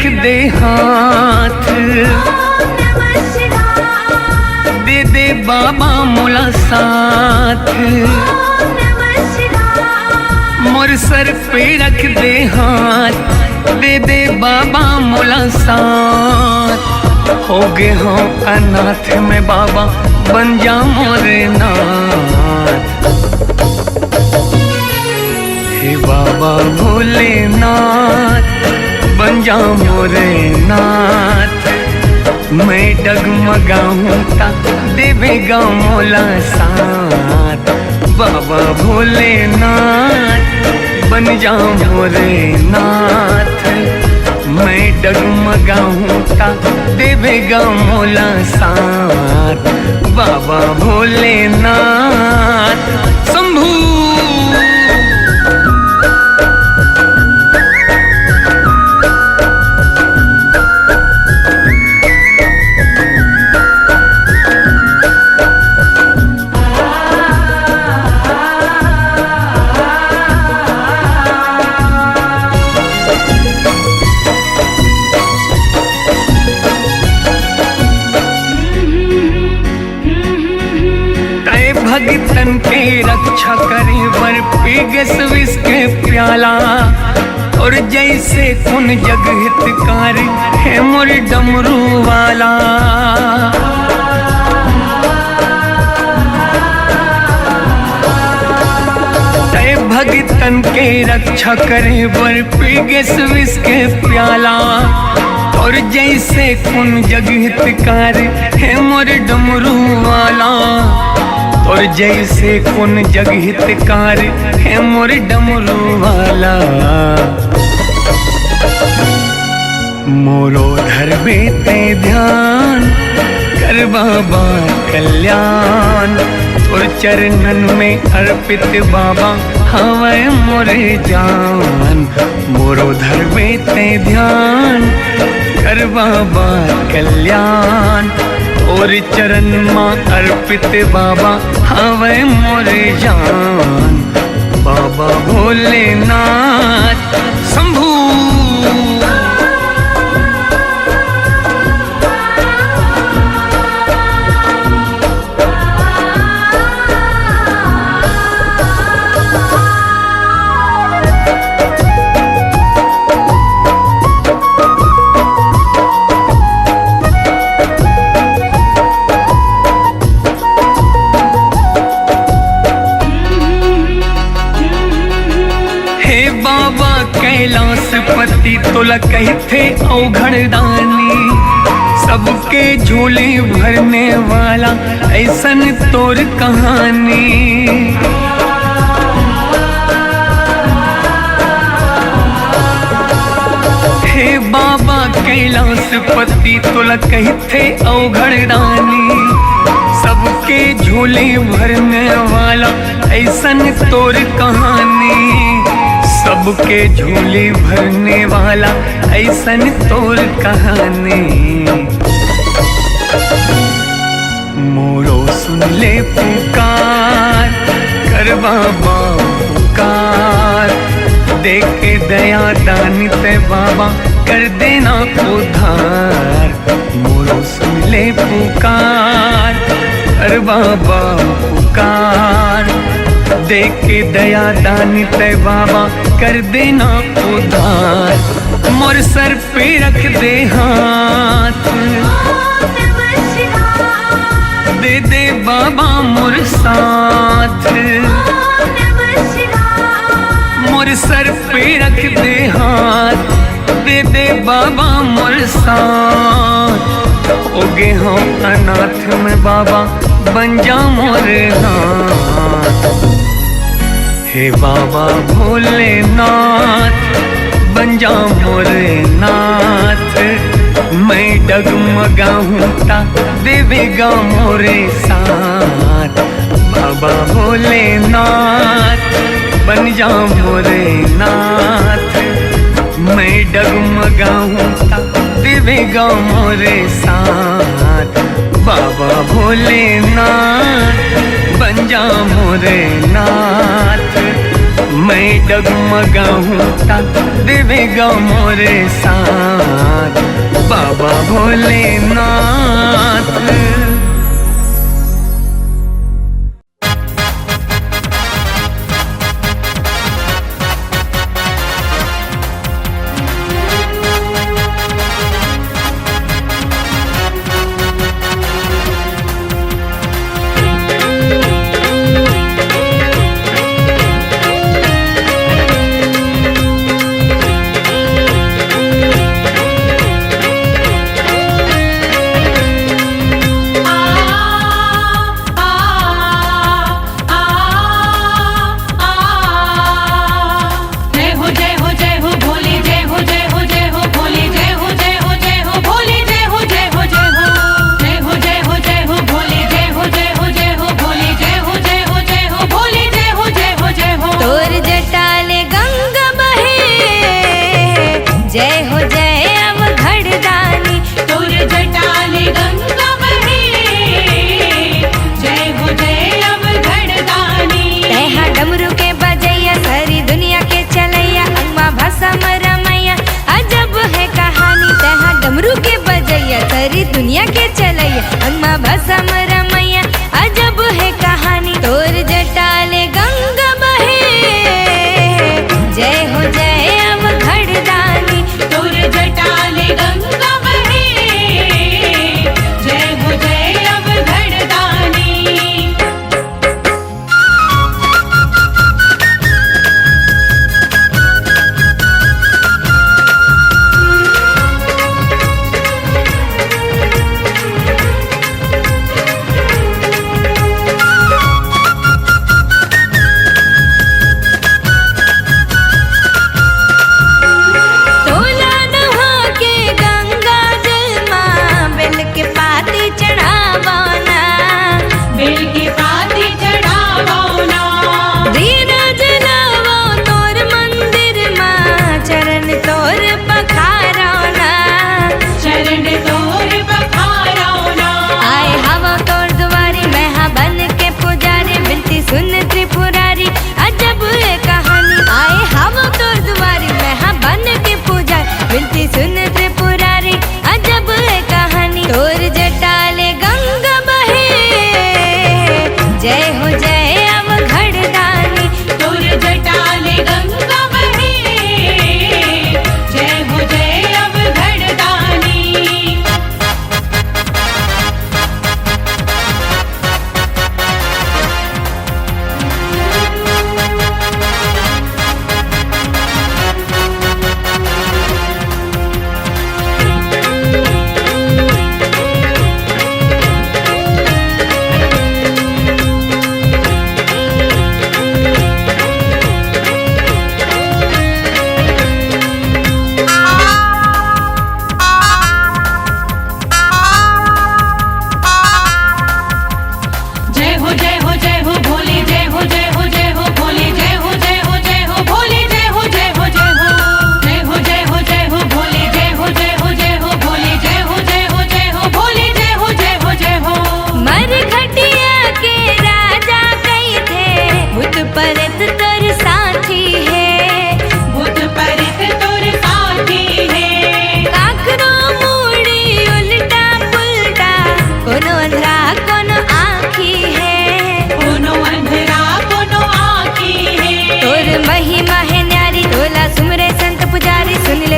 दे हाथ, दे दे बाबा मोला साथ। मोर सर पे रख दे हाथ, दे दे बाबा मोला साथ। हो गए हो अनाथ में बाबा बन जा मोरे नाथ। हे बाबा भोलेनाथ बन जा मोरे नाथ। मैं डगमगाऊं ता देवेगा मोला साथ। बाबा भोलेनाथ बन जा मोरे नाथ। मैं डगमगाऊं ता देवेगा मोला साथ। बाबा भोलेनाथ शंभू। भगतन के रक्षा करे वर पी गए विष के प्याला। और जैसे कुन जग हितकारी है मोर डमरू वाला। तय भगतन के रक्षा करे वर पी गए विष के प्याला। और जैसे कुन जग हितकारी है मोर डमरू वाला। और जैसे कुन जग हितकार है मोर डमरू वाला। मोरो धरबे ते ध्यान कर बाबा कल्याण। और चरणन में अर्पित बाबा हवै मोरे जान। मोरो धरबे ते ध्यान कर बाबा कल्याण। और चरण माँ अर्पित बाबा हवै मोरे जान। बाबा भोलेनाथ शंभू। कैलाशपति तोला कहते औघड़दानी। सबके झोले भरने वाला ऐसन तोर कहानी। हे बाबा कैलाशपति तोला कहते औघड़दानी। सबके झोले भरने वाला ऐसन तोर कहानी। सबके झोले भरने वाला ऐसन तोर कहानी। मोरो सुन ले पुकार कर बाबा पुकार। देख के दया दानी ते बाबा कर देना उधार। मोरो सुन ले पुकार कर बाबा पुकार। देख के दया दानी ते बाबा कर देना उधार। मोर सर पे रख दे हाथ, दे दे बाबा मोर साथ। मोर सर पे रख दे हाथ, दे दे बाबा मोर साथ। होगे हम अनाथ में बाबा बन जा मोर नाथ। हे बाबा भोलेनाथ बन जा मोरे नाथ। मैं डगमगाऊं ता देवेगा मोरे साथ। बाबा भोलेनाथ बन जा मोरे नाथ। मैं डगमगाऊं ता देवेगा मोरे साथ। बाबा भोलेनाथ बन जा मोरे नाथ। मैं डगमगाऊं ता देवेगा मोरे साथ बाबा भोलेनाथ। दुनिया के चलैया अंगमा भसम रमैया अजब है कहानी तोर जटाले गंगा बहे जय हो जय अब घड़दानी तोर जटाले गंगा बहे जय हो जय अब घड़दानी।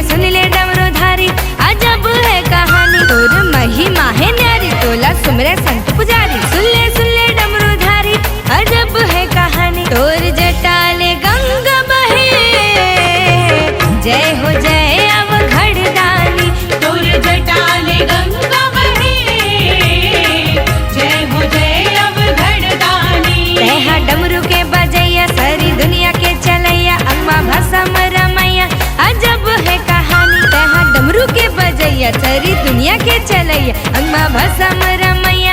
सुन ले डमरूधारी अजब है कहानी तोर महिमा है न्यारी तोला सुमरे संत पुजारी सुन ले डमरूधारी अजब है कहानी तोर जटाले गंगा बहे जय हो जय अब घड़दानी तोर जटाले गंगा बहे जय हो जय अब घड़दानी। तैहा डमरू के बजैया सारी दुनिया के चलैया अम्मा भसम रमैया अजब है कहानी तैहा डमरू के बजैया सारी दुनिया के चलैया अम्मा भसम रमैया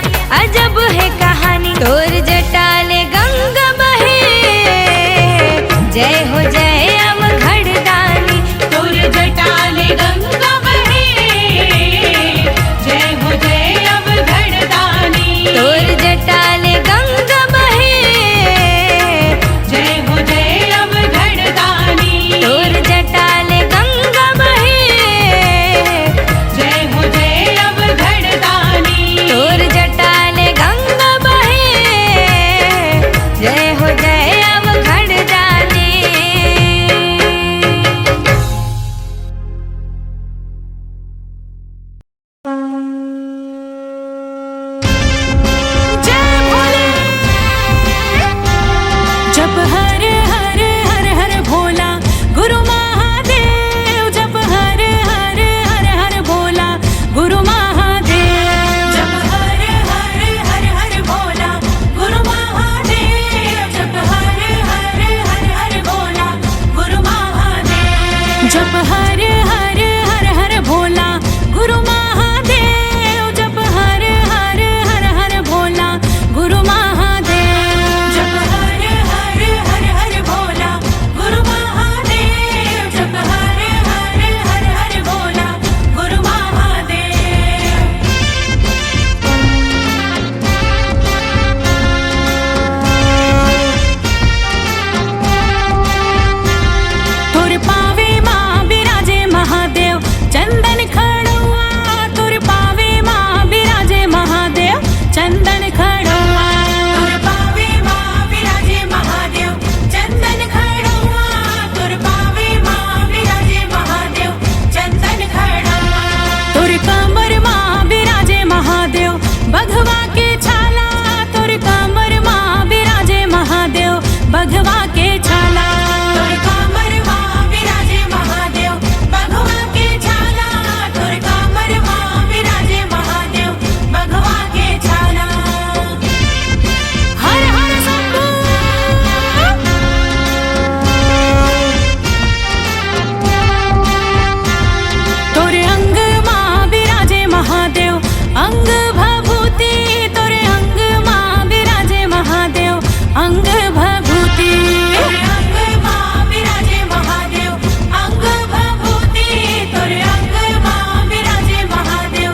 बघवा के छाला तोर कमर माँ विराजे महादेव, बघवा के छाला तोर कमर माँ विराजे महादेव, बघवा के छाला तोर कमर माँ विराजे महादेव, बघवा के छाला। हर हर शंभू तोरे अंग माँ विराजे महादेव, अंग भभूति तोरे अंग माँ विराजे महादेव, अंग भभूति तोरे अंग माँ विराजे महादेव, अंग भभूति तोरे अंग माँ विराजे महादेव,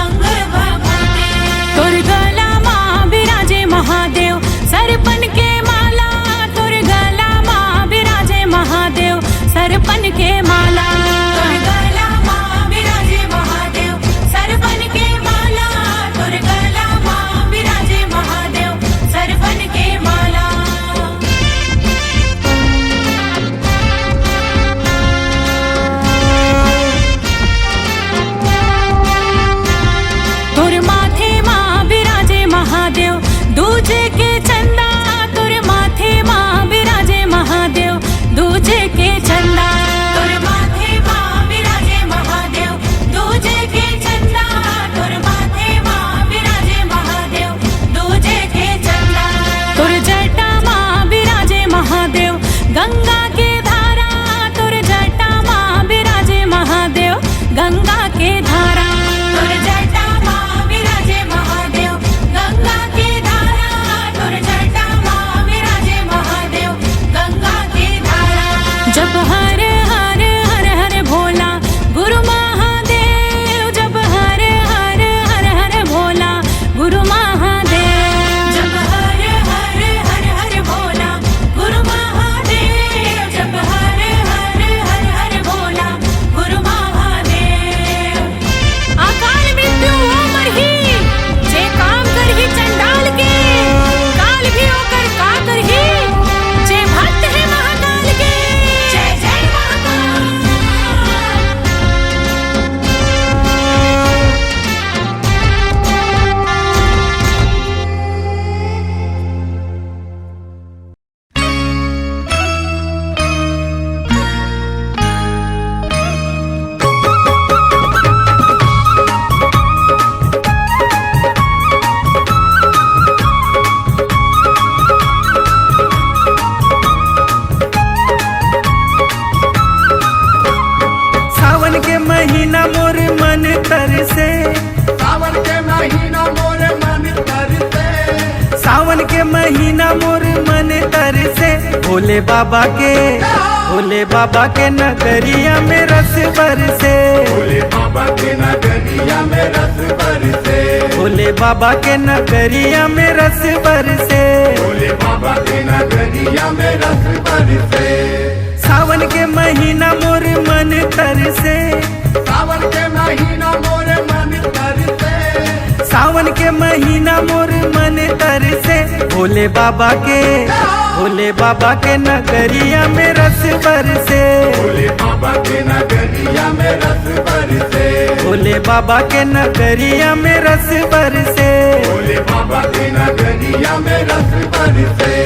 अंग भभूति तोर गला माँ विराजे महादेव, सरपन के माला तोर गला माँ विराजे महादेव, सरपन के माला तोर गला माँ विराजे महादेव, सरपन के माला तोर गला माँ विराजे महादेव, सरपन के माला। तोर माथे माँ विराजे महादेव, दूजे के चंदा तोर माथे माँ विराजे महादेव, दूजे के चंदा तोर माथे माँ विराजे महादेव, दूजे के चंदा तोर माथे माँ विराजे महादेव, दूजे के चंदा तोर जटा माँ विराजे महादेव, गंगा के धारा तोर जटा माँ विराजे महादेव, गंगा के धारा तोर जटा माँ विराजे महादेव, गंगा के धारा तोर जटा माँ विराजे महादेव, गंगा के धारा। जब हर हर हर हर भोला गुरु महादेव, जब हर हर हर हर भोला गुरु महादेव, जब हर हर हर हर भोला गुरु महादेव, जब हर हर हर हर भोला गुरु महादेव। अकाल मृत्यु ओमर ही जे काम करही चंडाल के, काल भी होकर का करही जे भक्त है महाकाल के। जय जय महाकाल। सावन के महीना मोर मन तरसे, सावन के महीना मोरे मन तरसे, सावन के महीना मोर मन तरसे, भोले बाबा के नगरिया में रस बरसे, भोले बाबा के नगरिया में रस बरसे, भोले बाबा के नगरिया में रस बरसे। भोले बाबा के नगरिया में रस बरसे। सावन के महीना मोर मन तरसे, सावन के महीना मोरे मन तरसे, सावन के महीना मोर मन तरसे, भोले बाबा के नगरिया में रस बरसे, भोले बाबा के नगरिया में रस बरसे, भोले बाबा के नगरिया में रस बरसे। भोले बाबा के नगरिया में रस बरसे।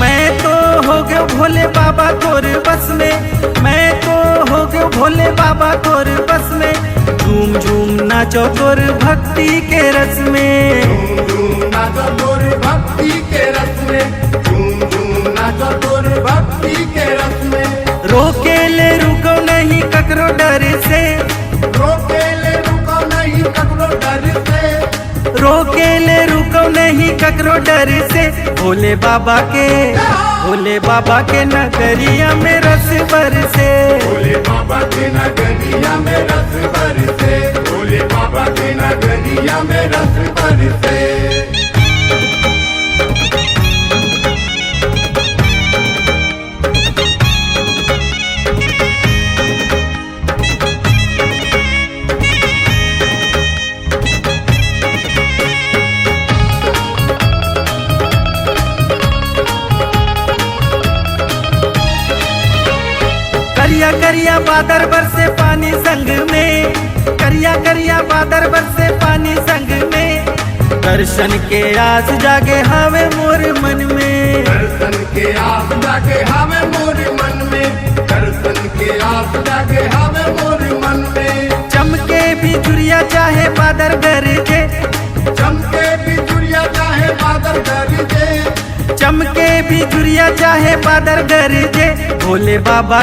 मैं तो हो गयो भोले बाबा तोर बस में, मैं तो हो गयो भोले बाबा तोर बस में, झूम झूम नाचो तोर भक्ति के रस में, झूम झूम नाचो तोर भक्ति के रस में, झूम झूम नाचो तोर भक्ति के रस में। रोके ले रुको नहीं ककरो डर से, रोके ले रुको नहीं ककरो डर से, रोके ले रुको नहीं ककरो डर से, भोले बाबा के नगरिया में रस बरसे, भोले बाबा के नगरिया में रस बरसे, भोले बाबा के नगरिया में रस बरसे। करिया बादर बरसे पानी संग में, करिया करिया बादर बरसे पानी संग में, दर्शन के आस जागे हावे मोर मन में, दर्शन के आस जागे हमें मोर मन में, दर्शन के आस जागे हमें मोर मन में। चमके बिजुरिया चाहे बादर गरजे, चमके बिजुरिया चाहे बादल गरजे, चमके बिजुरिया चाहे बादर गरजे, भोले बाबा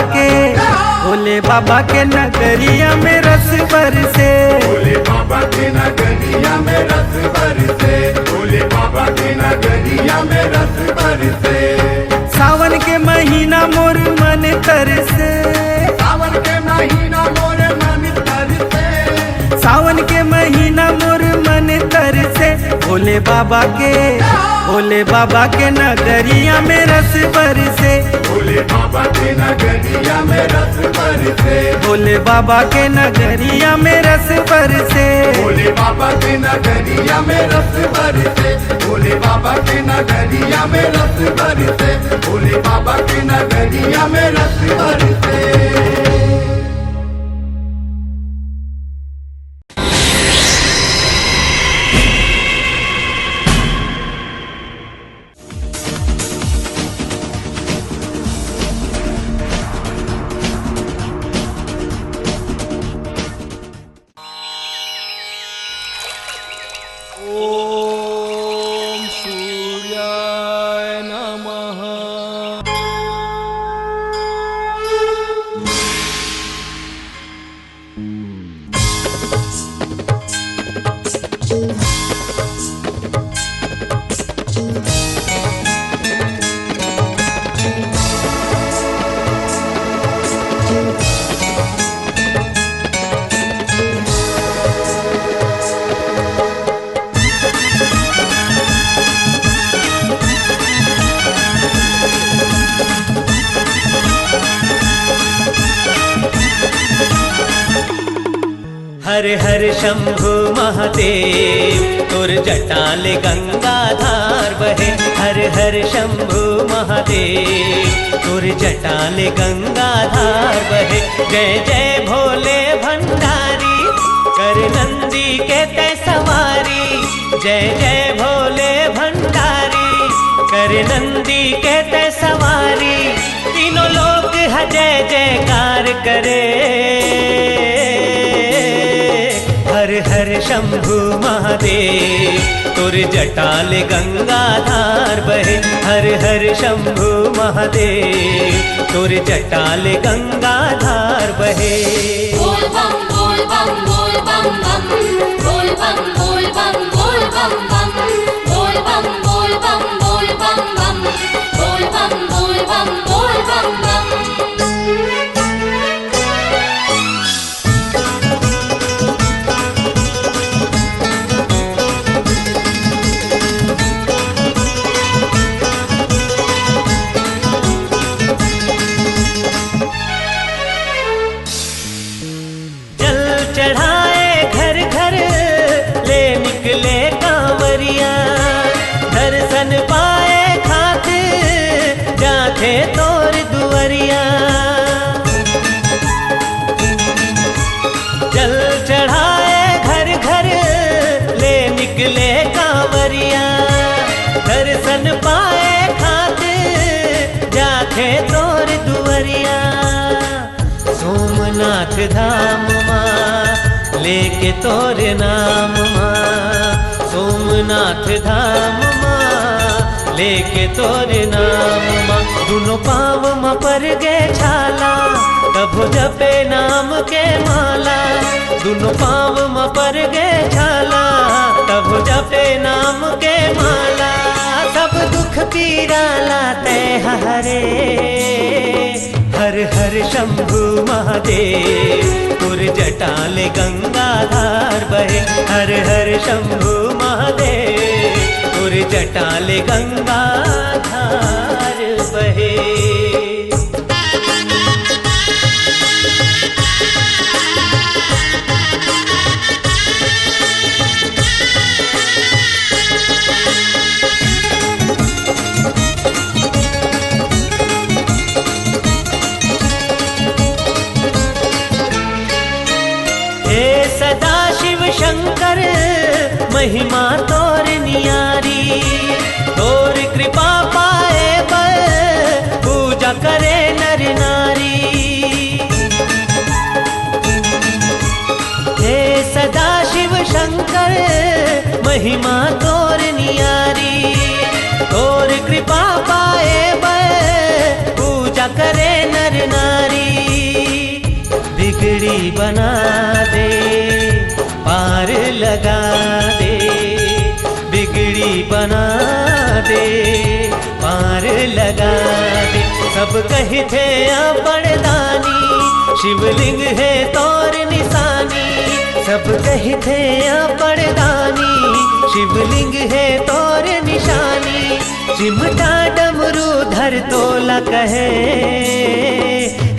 के नगरिया में रस बरसे, भोले बाबा के नगरिया में रस बरसे, भोले बाबा के नगरिया में रस बरसे। सावन के महीना मोर मन तरसे, सावन के महीना मोरे मन तरसे, सावन के महीना मोर मन तरसे, भोले बाबा के नगरिया में रस बरसे, भोले बाबा के नगरिया में रस बरसे, भोले बाबा के नगरिया में रस बरसे, भोले बाबा के नगरिया में रस बरसे, भोले बाबा के नगरिया में रस बरसे, भोले बाबा के नगरिया में रस बरसे। हर हर शंभु महादेव तुर जटाल गंगाधार बहे, हर हर शंभु महादेव तुर जटाल गंगाधार बहे। जय जय भोले भंडारी कर नंदी के तय सवारी, जय जय भोले भंडारी कर नंदी के तय सवारी, तीनों लोग है जय जयकार करे। हर हर शंभु महादेव तुर जटाल गंगाधार बहे, हर हर शंभु महादेव तुर जटाल गंगाधार बहे। बोल बम बोल बम बोल बम बम, बोल बम बोल बम बोल बम बम, बोल बम बोल बम बोल बम बम, बोल बम बोल बम बोल बम बम। तोर दुआरिया जल चढ़ाए घर घर ले निकले कांवरिया, दर्शन पाए खातिर जाके तोर दुआरिया। सोमनाथ धाम माँ लेके तोर नाम माँ, सोमनाथ धाम लेके तोरे नाम माँ, दोनों पाँव माँ पर गे छाला तब जपे नाम के माला, दोनों पाँव माँ पर गे छाला तब जपे नाम के माला। सब दुख पीरा लाते हरे, हर हर शंभु महादेव तुर जटाल गंगाधार बहे, हर हर शंभु महादेव तुर जटाल गंगाधार बहे। शंकर महिमा तोर नियारी, तोर कृपा पाए पर पूजा करे नर नारी। हे सदा शिव शंकर महिमा तोर नियारी, तोर कृपा पाए पर पूजा करे नर नारी। बिगड़ी बना दे पार लगा दे, बिगड़ी बना दे पार लगा दे। सब कही थे बड़दानी, शिवलिंग है तोर निशानी। सब कही थे बड़दानी, शिवलिंग है तोर निशानी। चिमटा डमरू धर तोला कहे,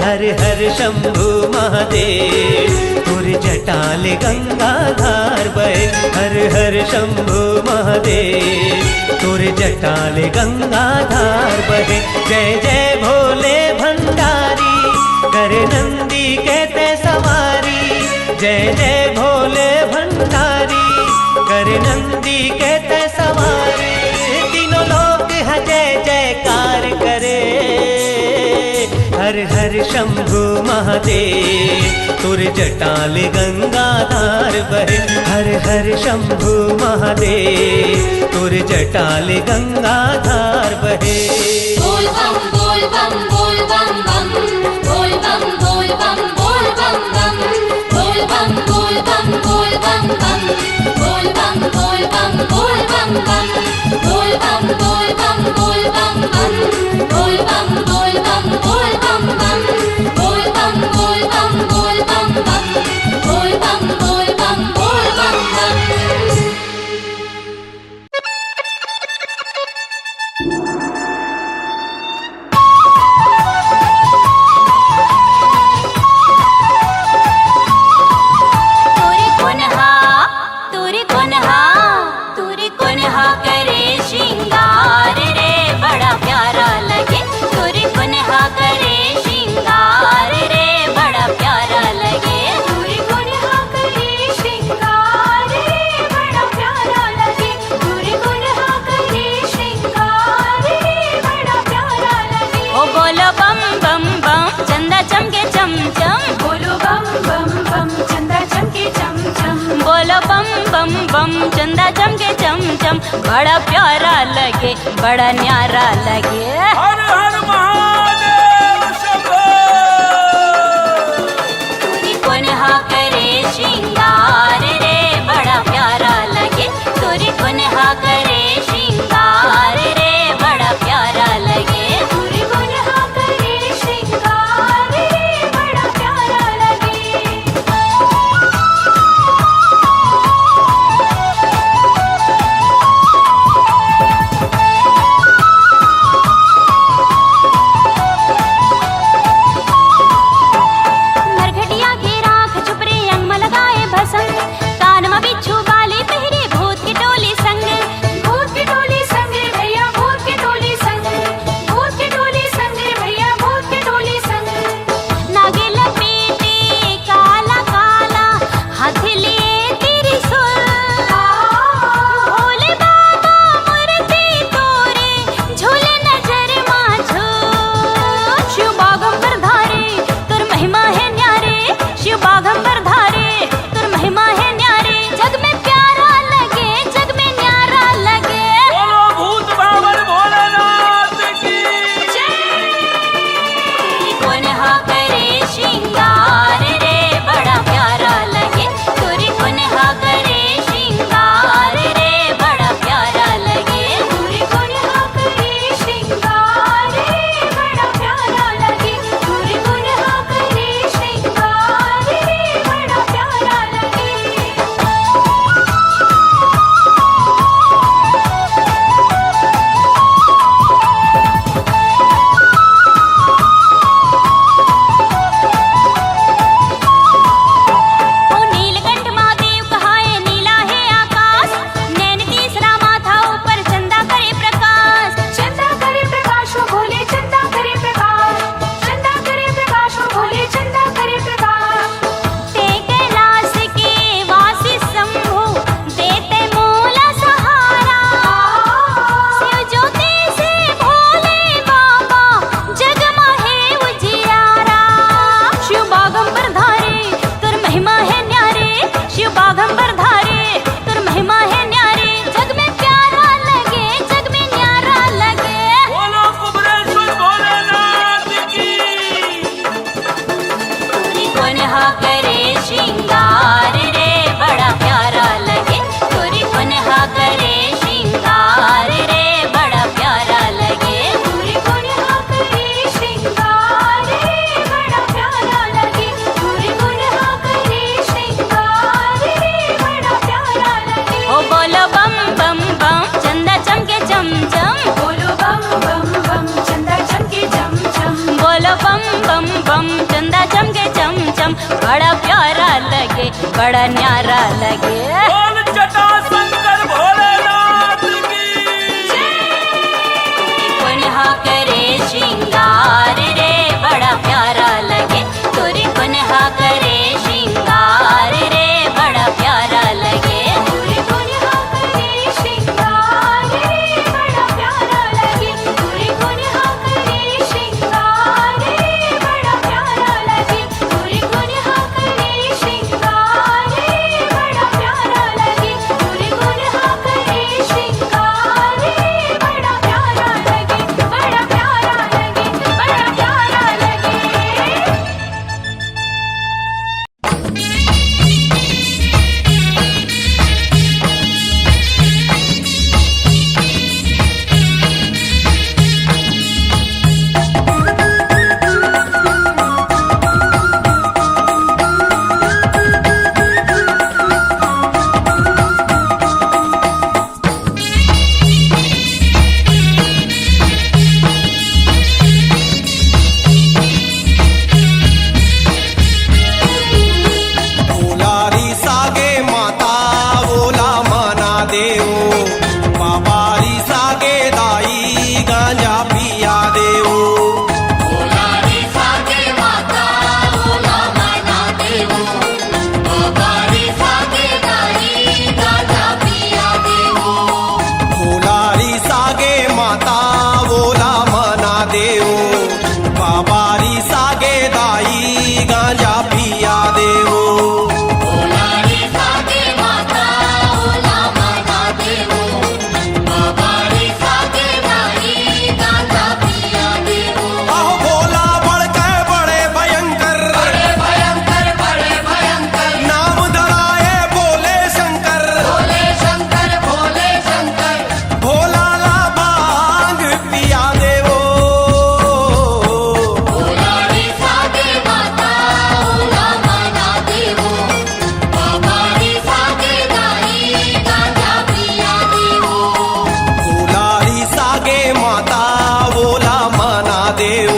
हर हर शंभु महादेव। तुर जटाल गंगाधार बहे, हर हर शंभु महादेव। तुर जटाल गंगाधार बहे, जय जय भोले भंडारी। कर नंदी कहते सवारी, जय जय भोले भंडारी। कर नंदी कहते सवारी, तीनों लोग है जय जयकार करे। हर हर शंभु महादेव, तुर जटाल गंगाधार बहे। हर हर शंभु महादेव, तुर जटाल गंगाधार बहे। बोल बम बोल बम बोल बम बम, बोल बम बोल बम बोल बम बम, बोल बम बोल बम बोल बम बम, बोल बम बोल बम बोल बम बम, बोल बम बोल बम बोल बम बम, बोल बम बोल बम बोल बम बम, बोल बम बोल बम बोल बम बम, बोल बम बोल बम बोल बम बम। करे श्रृंगार रे बड़ा प्यारा लगे। तुरी कुन्हा करे श्रृंगार रे बड़ा प्यारा लगे। तुरी कुन्हा करे श्रृंगार रे बड़ा प्यारा लगे। तुरी कुन्हा करे श्रृंगार रे बड़ा प्यारा लगे। ओ बोलो बम बम बम चंदा चमके चम चम, बोलो बम बम बम चंदा चमके चम चम, बोलो बम बम बम चंदा चमके चम चम। बड़ा प्यारा लगे, बड़ा न्यारा लगे। हर हर महादेव शंभो। तुरी कुन्हा करे श्रृंगार रे बड़ा प्यारा लगे। तुरी कुन्हा करे श्रृंगार रे बड़ा प्यारा लगे। तुरी कुन्हा करे श्रृंगार रे बड़ा प्यारा लगे। नरघटिया के राख चुपरे अंग में लगाए कुन्हा करे श्रृंगार रे बड़ा प्यारा लगे तोरी कुन्हा करे श्रृंगार रे बड़ा प्यारा लगे तोरी कुन्हा करे श्रृंगार रे बड़ा प्यारा लगे तोरी कुन्हा करे श्रृंगार रे बड़ा प्यारा लगे ओ बोलो बम बम बम चंदा चमके चम चम बोलो बम बम बम चंदा चमके चम चम बोलो बम बम बम चंदा चमके चम चम बड़ा प्यारा लगे बड़ा न्यारा लगे कुन्हा करे श्रृंगार रे बड़ा प्यारा लगे तोरी कुन्हा करे श्रृंगार रे बड़ा प्यारा लगे तोरी कुन्हा करे श्रृंगार रे बड़ा प्यारा लगे तोरी कुन्हा करे श्रृंगार रे बड़ा प्यारा लगे तोरी कुन्हा करे श्रृंगार रे बड़ा प्यारा लगे तोरी कुन्हा करे श्रृंगार रे बड़ा प्यारा लगे बड़ा प्यारा लगे बड़ा प्यारा लगे ओलारी सागे माता ओला मना देओ बाबारी सागे दाई गांजा पिया देओ ओलारी सागे माता ओला मना देवो बाबारी सागे दाई गाजा पिया देवो ओलारी सागे माता ओला मना देओ बाबारी सागे दाई गांजा पिया देओ ओलारी सागे माता ओला मना देवो बाबारी सागे दाई गाजा पिया देवो आहो भोला बड़के बड़े भयंकर नाम धराए भोले शंकर भोला ला भांग पिया देवो ओलारी सागे माता ओला मना देवो बाबारी सागे दाई गाजा पिया देवो ओलारी सागे माता ओला मना देओ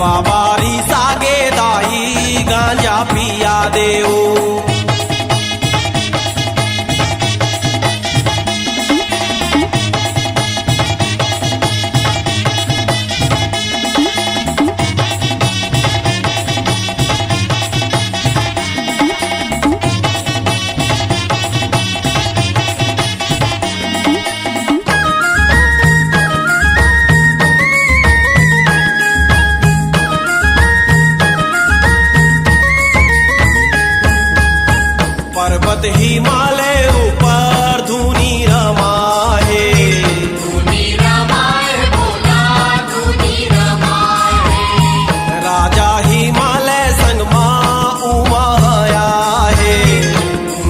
बाबारी सागे दाई गांजा पिया देओ पर्वत हिमालय ऊपर धुनी रमाए धूनी रमाए भोला धूनी रमाए राजा हिमालय संग माँ उमा आए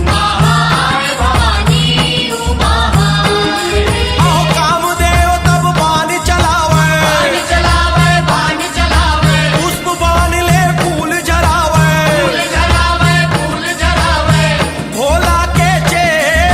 महार भवानी उमाहार आओ कामदेव तब बाण चलावे पुष्प बाण ले फूल झरावे भोला के चेला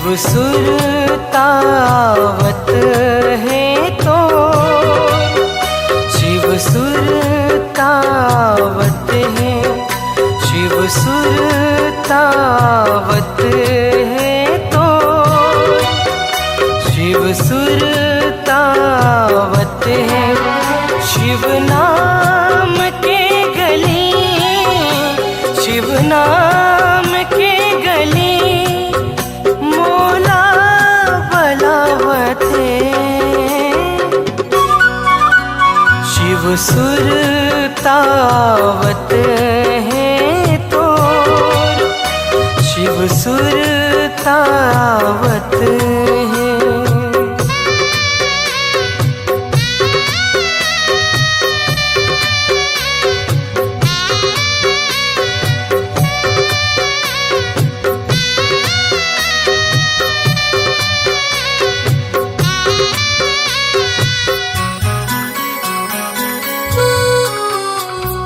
शिव सुरतावत है तो शिव सुरतावत है शिव सुरतावत है तो शिव सुरतावत है शिव नाम के गले शिव नाम के गले मोला बलावत है शिव सुरतावत है तो शिव सुरतावत है।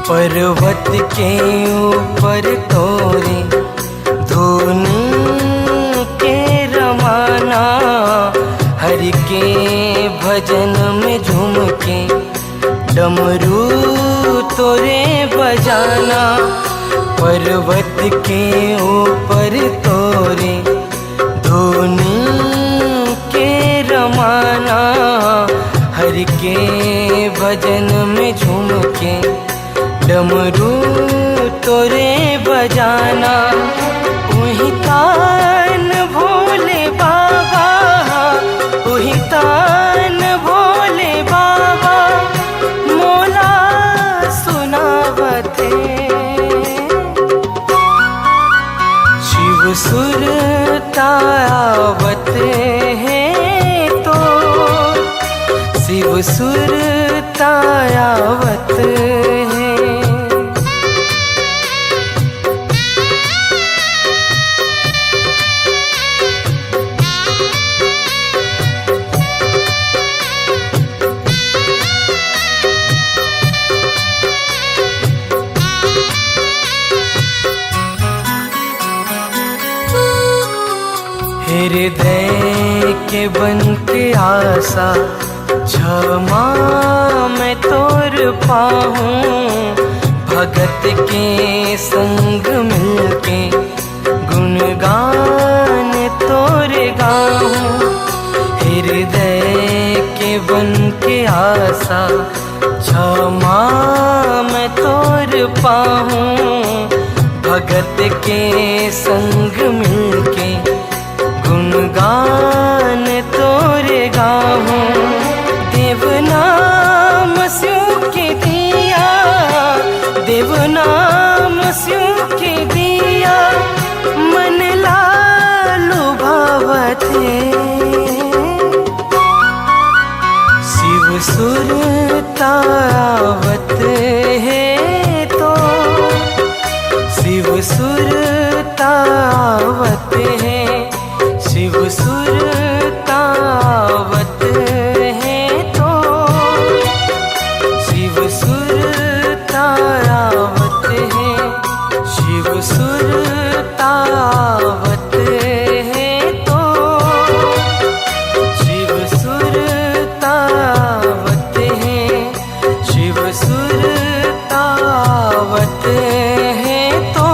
पर्वत के ऊपर तोरे धुनी के रमाना हरि के भजन में झूम के डमरू तोरे बजाना पर्वत के ऊपर तोरे धुनी के रमाना हरि के भजन में झूम के डमरू तोरे बजाना वही तान भोले बाबा वही तान भोले बाबा मोला सुनावते शिव सुरतावत है तो शिव सुरतावत है। हृदय के बन के आशा क्षमा मैं तोर पाऊं भगत के संग मिलके गुणगान तोरे गाऊं हृदय के बन के आशा क्षमा मैं तोर पाऊं भगत के संग मिलके गुणगान तोरे गाऊं देव नाम स्यों के दिया देव नाम स्यों के दिया मन लालू भावत है शिव सुरतावत है तो शिव सुरतावत है शिव सुरतावत है तो शिव सुरतावत है शिव सुरतावत है तो शिव सुरतावत है शिव सुरतावत है तो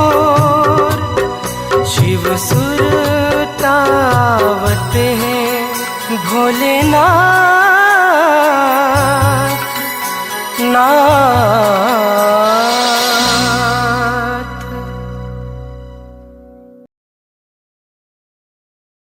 शिव सुरतावत है भोलेनाथ नाथ